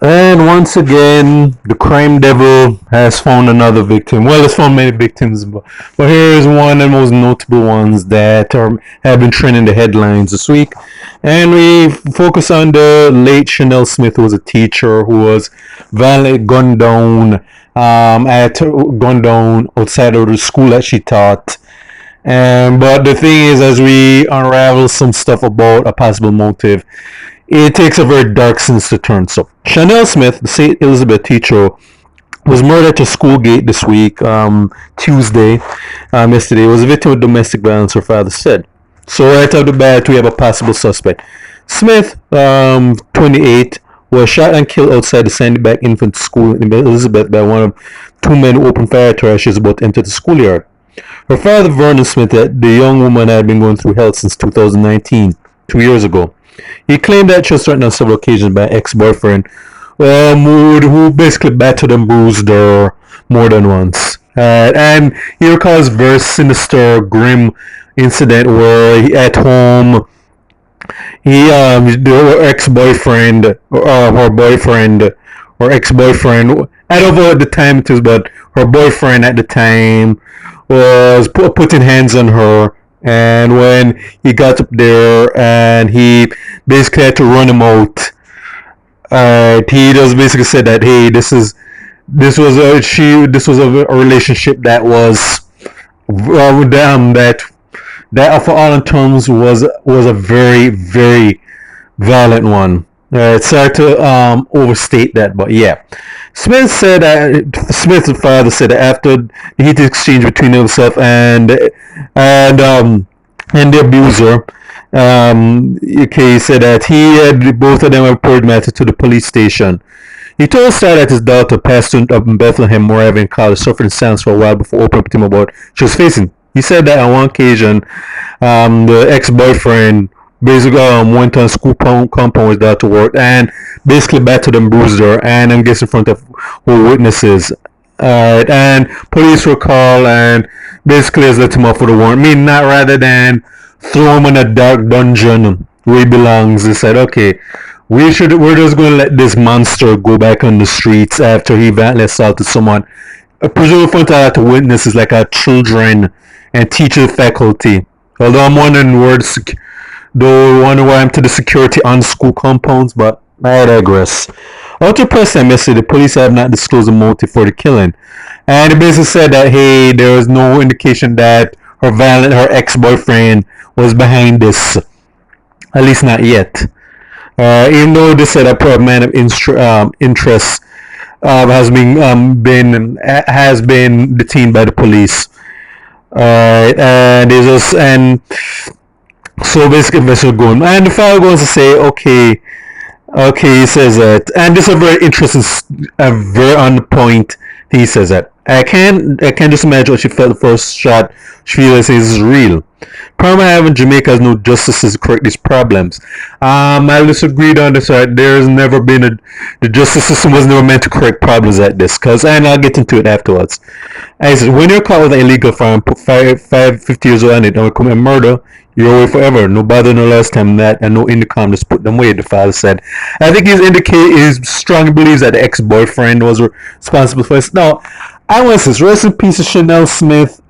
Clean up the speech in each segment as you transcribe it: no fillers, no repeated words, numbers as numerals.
And once again, the crime devil has found another victim. Well, it's found many victims, but here is one of the most notable ones that have been trending the headlines this week. And we focus on the late Chanel Smith, who was a teacher who was violently gunned down outside of the school that she taught. And but the thing is, as we unravel some stuff about a possible motive, it takes a very dark sinister turn. So Chanel Smith, the St. Elizabeth teacher, was murdered at a school gate this week, Tuesday, yesterday. Was a victim of domestic violence, her father said. So right out the bat, we have a possible suspect. Smith, 28, was shot and killed outside the Sandyback Infant School in Elizabeth by one of two men who opened fire at her as she was about to enter the schoolyard. Her father, Vernon Smith, the young woman had been going through hell since 2019, 2 years ago. He claimed that she was threatened on several occasions by an ex-boyfriend, who basically battered and bruised her more than once. And he recalls a very sinister, grim incident where at home, her ex-boyfriend, her boyfriend, or ex-boyfriend, I don't know at the time it was, but her boyfriend at the time was putting hands on her. And when he got up there and he basically had to run him out, he just basically said that, hey, this was a relationship that was that for all in terms was a very, very violent one. It's hard to overstate that, but yeah. Smith's father said that after the heated exchange between himself and the abuser, he said that both of them reported matter to the police station. He told Star that his daughter, passed up in Bethlehem, Moravian College, suffered in silence for a while before opening up to him about what she was facing. He said that on one occasion, the ex-boyfriend basically went on school compound with daughter to work and basically battered and bruised her, and I guess in front of all witnesses. And police were called and basically has let him off with a warrant. Meaning, not rather than throw him in a dark dungeon where he belongs. They said, okay, we're just going to let this monster go back on the streets after he violently assaulted someone. Presumably in front of a lot of witnesses like our children and teacher faculty. Although I'm wondering why I'm to the security on school compounds, but I digress. After press time yesterday, the police have not disclosed the motive for the killing. And it basically said that, hey, there was no indication that her ex-boyfriend was behind this. At least not yet. Even though they said a man of interest has been detained by the police. So basically, investigation going, and the father goes to say, okay, he says that, and this is a very interesting, very on the point. He says that I can't just imagine what she felt the first shot. She feels this is real. Problem I have in Jamaica has no justices to correct these problems. I disagreed on this. There's never been the justice system was never meant to correct problems like this. And I'll get into it afterwards. I said, when you're caught with an illegal firearm, put 50 years old on it, and commit murder, you're away forever. No bother, no last time that, and no intercom, just put them away, the father said. I think he strongly believes that the ex-boyfriend was responsible for this. Now, I want to say, rest in peace of Chanel Smith.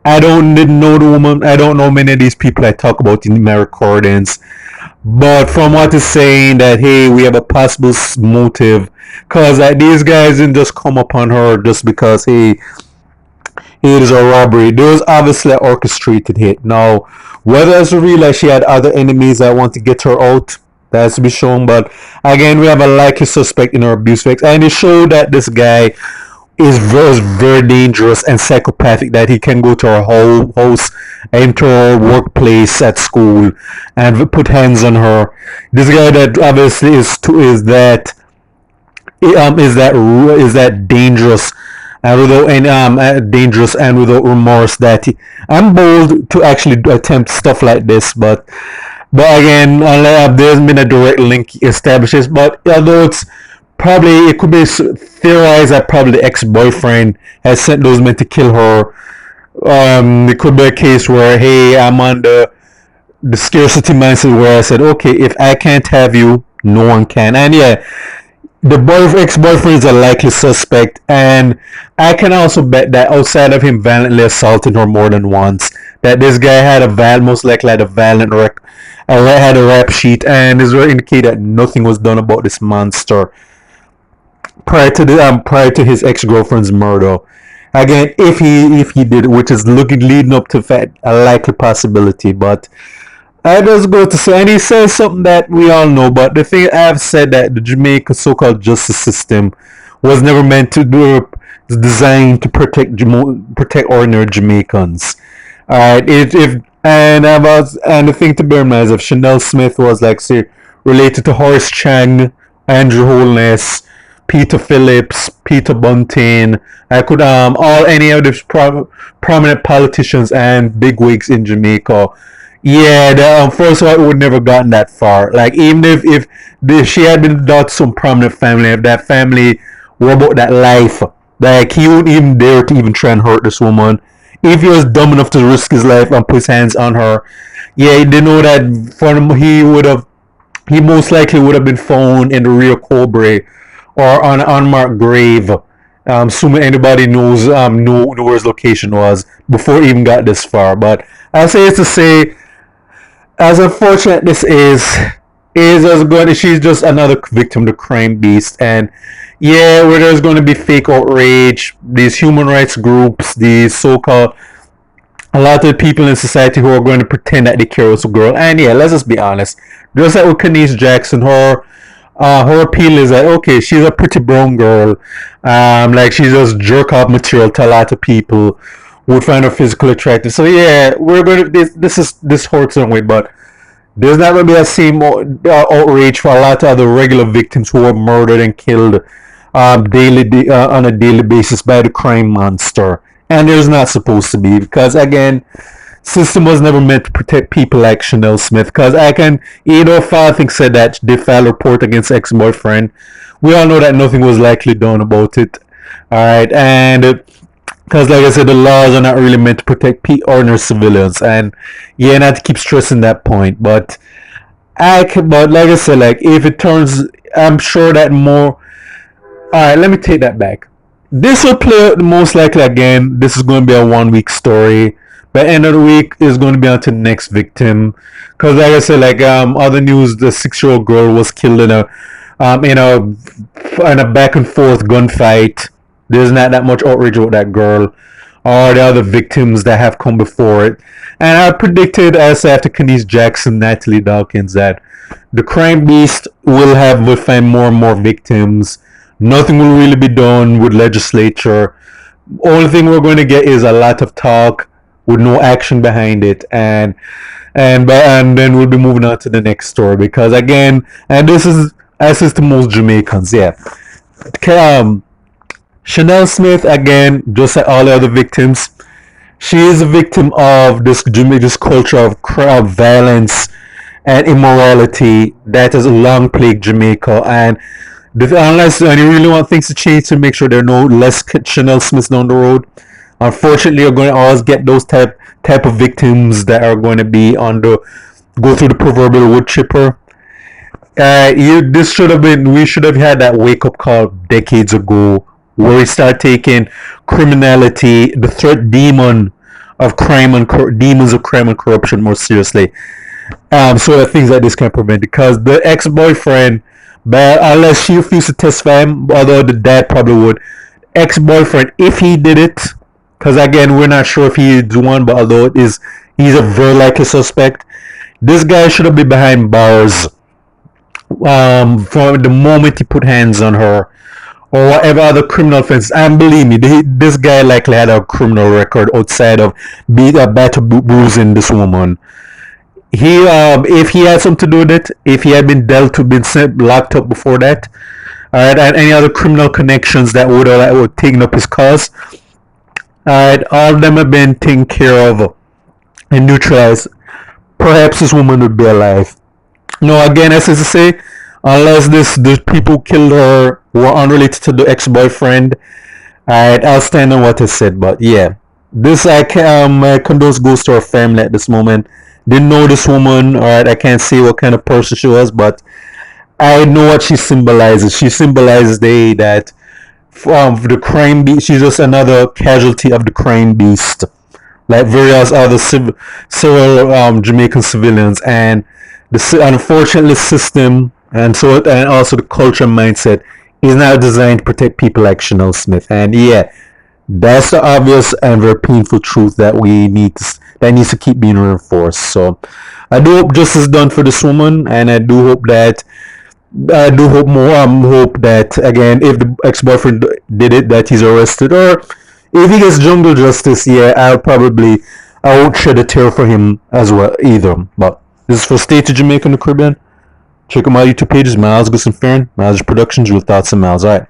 I didn't know the woman. I don't know many of these people I talk about in my recordings. But from what is saying that, hey, we have a possible motive. Because these guys didn't just come upon her just because, hey, it is a robbery. There was obviously an orchestrated hit. Now, whether it's real that she had other enemies that want to get her out, that has to be shown. But again, we have a likely suspect in her abuse case. And it showed that this guy is very dangerous and psychopathic, that he can go to her whole house, enter her workplace at school, and put hands on her. This guy that obviously is that dangerous and without remorse. I'm bold to actually attempt stuff like this, but again, there's been a direct link established. But although it could be theorized that probably the ex-boyfriend has sent those men to kill her. It could be a case where, hey, I'm on the scarcity mindset where I said, okay, if I can't have you, no one can. And yeah, the ex-boyfriend is a likely suspect, and I can also bet that outside of him violently assaulting her more than once, that this guy had most likely had a violent had a rap sheet, and is very indicate that nothing was done about this monster prior to his ex-girlfriend's murder. Again, if he did, which is looking leading up to fact a likely possibility, but I just go to say, and he says something that we all know, but the thing I've said that the Jamaica so-called justice system was never meant to do, designed to protect ordinary Jamaicans. Alright, if and the thing to bear in mind is if Chanel Smith was like say related to Horace Chang, Andrew Holness, Peter Phillips, Peter Bunting, I could all any of the prominent politicians and bigwigs in Jamaica. Yeah, first of all, it would never gotten that far. Like even if she had been daughter to some prominent family, if that family were about that life, like he wouldn't even dare to even try and hurt this woman. If he was dumb enough to risk his life and put his hands on her, yeah, they know that for him, he most likely would have been found in the Rio Cobre or on an unmarked grave. Assuming anybody knew where his location was before he even got this far. But I say it's to say, as unfortunate this is as good. She's just another victim of the crime beast, and yeah, where there's going to be fake outrage, these human rights groups, these so-called a lot of people in society who are going to pretend that they care about a girl. And yeah, let's just be honest. Just like with Kenise Jackson, her appeal is that okay, she's a pretty brown girl, like she's just jerk off material to a lot of people who would find her physically attractive. So yeah, we're going to this hurts in a way, but there's not going to be that same outrage for a lot of other regular victims who were murdered and killed on a daily basis by the crime monster. And there's not supposed to be, because again, system was never meant to protect people like Chanel Smith. Because I can, I think said that they filed a report against ex-boyfriend. We all know that nothing was likely done about it. All right, and because like I said, the laws are not really meant to protect ordinary civilians, and yeah, not to keep stressing that point. But but like I said, like if it turns, I'm sure that more. All right, let me take that back. This will play out most likely again. This is going to be a 1 week story. By the end of the week, it's going to be on to the next victim. Because like I said, like other news, the 6-year-old girl was killed in a back and forth gunfight. There's not that much outrage about that girl or the other victims that have come before it. And I predicted, as after Kenise Jackson, Natalie Dawkins, that the crime beast will find more and more victims. Nothing will really be done with legislature. Only thing we're going to get is a lot of talk with no action behind it, and then we'll be moving on to the next story, because again, and this is as is to most Jamaicans, yeah. Chanel Smith, again, just like all the other victims, she is a victim of this culture of violence and immorality that has long plagued Jamaica, and unless you really want things to change, to make sure there are no less Chanel Smiths down the road, unfortunately you're going to always get those type of victims that are going to be go through the proverbial wood chipper. We should have had that wake up call decades ago, where we start taking criminality, the threat demon of crime and demons of crime and corruption more seriously, so that things like this can prevent. Because the ex-boyfriend, but unless she refused to testify, although the dad probably would, ex-boyfriend, if he did it, because again, we're not sure if he is one, but although he's a very likely suspect, this guy should have been behind bars from the moment he put hands on her or whatever other criminal offense. And believe me, this guy likely had a criminal record outside of battle bruising this woman. If he had something to do with it, if he had been locked up before that, all right, and any other criminal connections that would taken up his cause, all right, all of them have been taken care of and neutralized. Perhaps this woman would be alive. No, again, as I say, unless the people who killed her were unrelated to the ex-boyfriend, all right, I'll stand on what I said. But yeah, this my condolence goes to her family at this moment. Didn't know this woman, alright, I can't say what kind of person she was, but I know what she symbolizes. She symbolizes that the crime beast. She's just another casualty of the crime beast, like various other several Jamaican civilians, and unfortunately system and also the culture mindset is not designed to protect people like Chanel Smith. And yeah, that's the obvious and very painful truth that that needs to keep being reinforced. So I do hope justice is done for this woman, and I do hope more. Hope that again, if the ex-boyfriend did it, that he's arrested, or if he gets jungle justice, yeah, I won't shed a tear for him as well either. But this is for State of Jamaica and the Caribbean. Check out my YouTube pages, Miles Gusson Farron, Miles Productions, Real Thoughts and Miles. Alright.